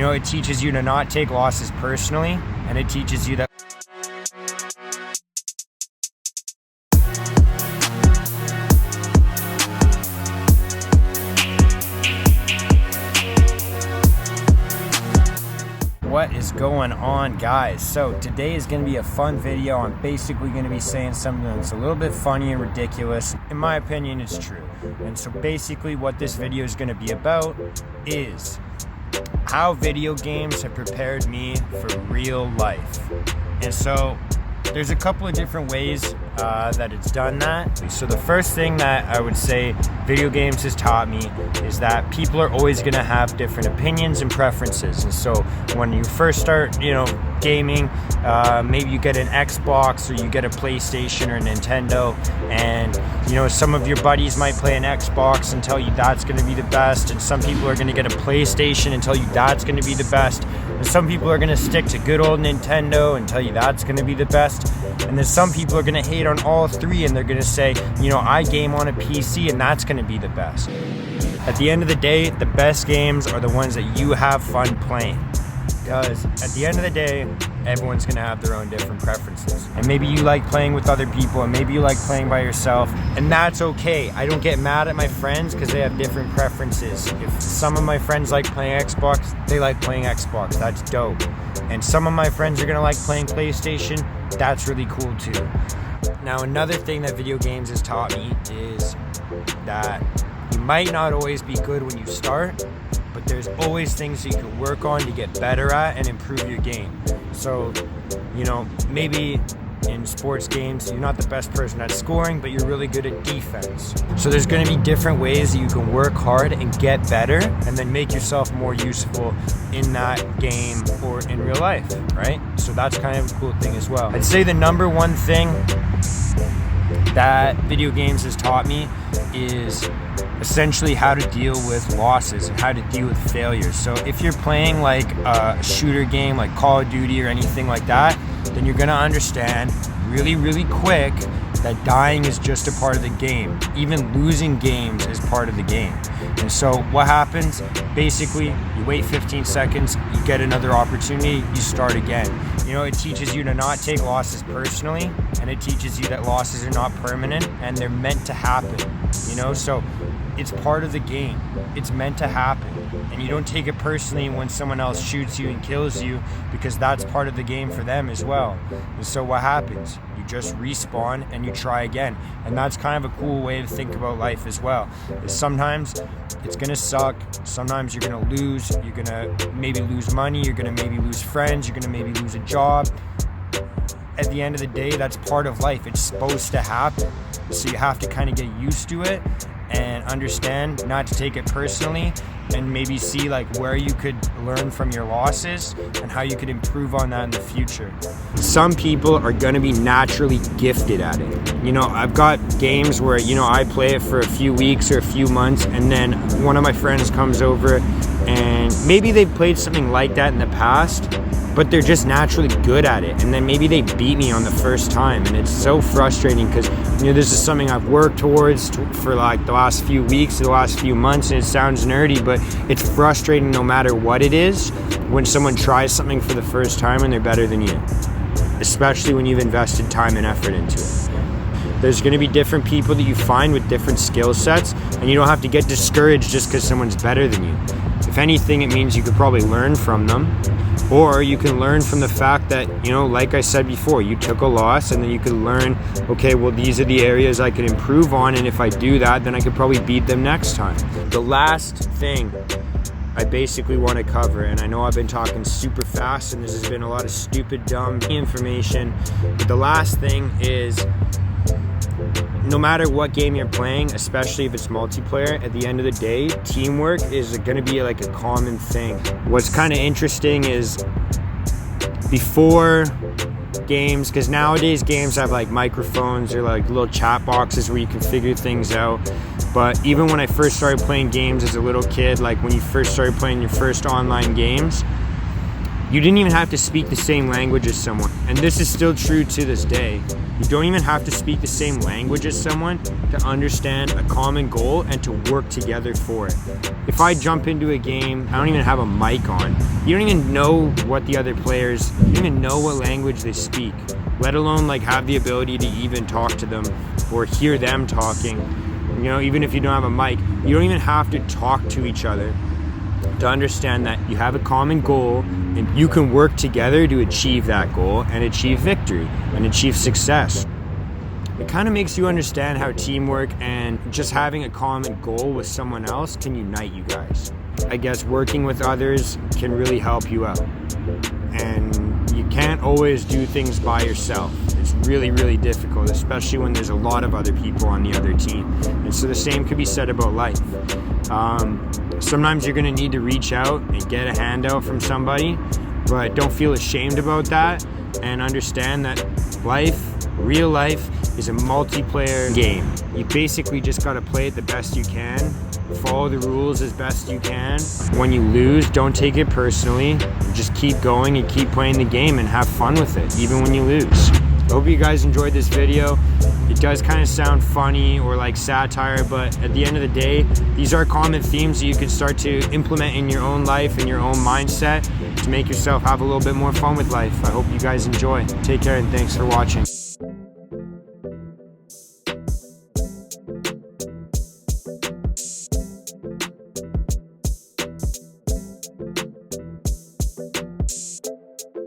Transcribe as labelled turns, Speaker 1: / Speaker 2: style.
Speaker 1: You know, it teaches you to not take losses personally, and it teaches you that What is going on, guys? So today is going to be a fun video. I'm basically going to be saying something that's a little bit funny and ridiculous. In my opinion, it's true. And so basically what this video is going to be about is how video games have prepared me for real life. And so there's a couple of different ways that it's done that. So the first thing that I would say video games has taught me is that people are always going to have different opinions and preferences. And so when you first start, gaming, maybe you get an Xbox or you get a PlayStation or a Nintendo, and some of your buddies might play an Xbox and tell you that's going to be the best, and some people are going to get a PlayStation and tell you that's going to be the best, and some people are going to stick to good old Nintendo and tell you that's going to be the best, and then some people are going to hate on all three and they're going to say, I game on a PC and that's going to be the best. At the end of the day, the best games are the ones that you have fun playing. Because at the end of the day, everyone's going to have their own different preferences. And maybe you like playing with other people, and maybe you like playing by yourself, and that's okay. I don't get mad at my friends because they have different preferences. If some of my friends like playing Xbox, they like playing Xbox. That's dope. And some of my friends are going to like playing PlayStation. That's really cool too. Now, another thing that video games has taught me is that you might not always be good when you start, but there's always things that you can work on to get better at and improve your game. So, maybe in sports games, you're not the best person at scoring, but you're really good at defense. So there's going to be different ways that you can work hard and get better and then make yourself more useful in that game or in real life, right? So that's kind of a cool thing as well. I'd say the number one thing that video games has taught me is essentially how to deal with losses and how to deal with failures. So if you're playing like a shooter game like Call of Duty or anything like that, then you're gonna understand really, really quick that dying is just a part of the game. Even losing games is part of the game. And so what happens? Basically, you wait 15 seconds, you get another opportunity, you start again. It teaches you to not take losses personally, and it teaches you that losses are not permanent and they're meant to happen. So it's part of the game. It's meant to happen. And you don't take it personally when someone else shoots you and kills you, because that's part of the game for them as well. And so what happens? You just respawn and you try again. And that's kind of a cool way to think about life as well. Is sometimes it's gonna suck. Sometimes you're gonna lose. You're gonna maybe lose money. You're gonna maybe lose friends. You're gonna maybe lose a job. At the end of the day, that's part of life. It's supposed to happen. So you have to kind of get used to it and understand not to take it personally, and maybe see like where you could learn from your losses and how you could improve on that in the future. Some people are going to be naturally gifted at it. I've got games where, I play it for a few weeks or a few months, and then one of my friends comes over and maybe they've played something like that in the past, but they're just naturally good at it, and then maybe they beat me on the first time, and it's so frustrating because this is something I've worked towards for like the last few weeks or the last few months, and it sounds nerdy, but it's frustrating no matter what it is when someone tries something for the first time and they're better than you, especially when you've invested time and effort into it. There's going to be different people that you find with different skill sets, and you don't have to get discouraged just because someone's better than you. If anything, it means you could probably learn from them. Or you can learn from the fact that, like I said before, you took a loss, and then you could learn, okay, well, these are the areas I can improve on, and if I do that, then I could probably beat them next time. The last thing I basically want to cover, and I know I've been talking super fast, and this has been a lot of stupid, dumb information, but the last thing is, no matter what game you're playing, especially if it's multiplayer, at the end of the day, teamwork is going to be like a common thing. What's kind of interesting is before games, because nowadays games have like microphones or like little chat boxes where you can figure things out. But even when I first started playing games as a little kid, like when you first started playing your first online games, You didn't even have to speak the same language as someone. And this is still true to this day. You don't even have to speak the same language as someone to understand a common goal and to work together for it. If I jump into a game, I don't even have a mic on. You don't even know what the other players, you don't even know what language they speak, let alone like have the ability to even talk to them or hear them talking. You know, even if you don't have a mic, you don't even have to talk to each other to understand that you have a common goal and you can work together to achieve that goal and achieve victory and achieve success. It kind of makes you understand how teamwork and just having a common goal with someone else can unite you guys. I guess working with others can really help you out. And you can't always do things by yourself. It's really, really difficult, especially when there's a lot of other people on the other team. And so the same could be said about life. Sometimes you're going to need to reach out and get a handout from somebody, but don't feel ashamed about that and understand that life, real life, is a multiplayer game. You basically just got to play it the best you can, follow the rules as best you can. When you lose, don't take it personally. Just keep going and keep playing the game and have fun with it, even when you lose. I hope you guys enjoyed this video. It does kind of sound funny or like satire, but at the end of the day, these are common themes that you can start to implement in your own life and your own mindset to make yourself have a little bit more fun with life. I hope you guys enjoy. Take care and thanks for watching.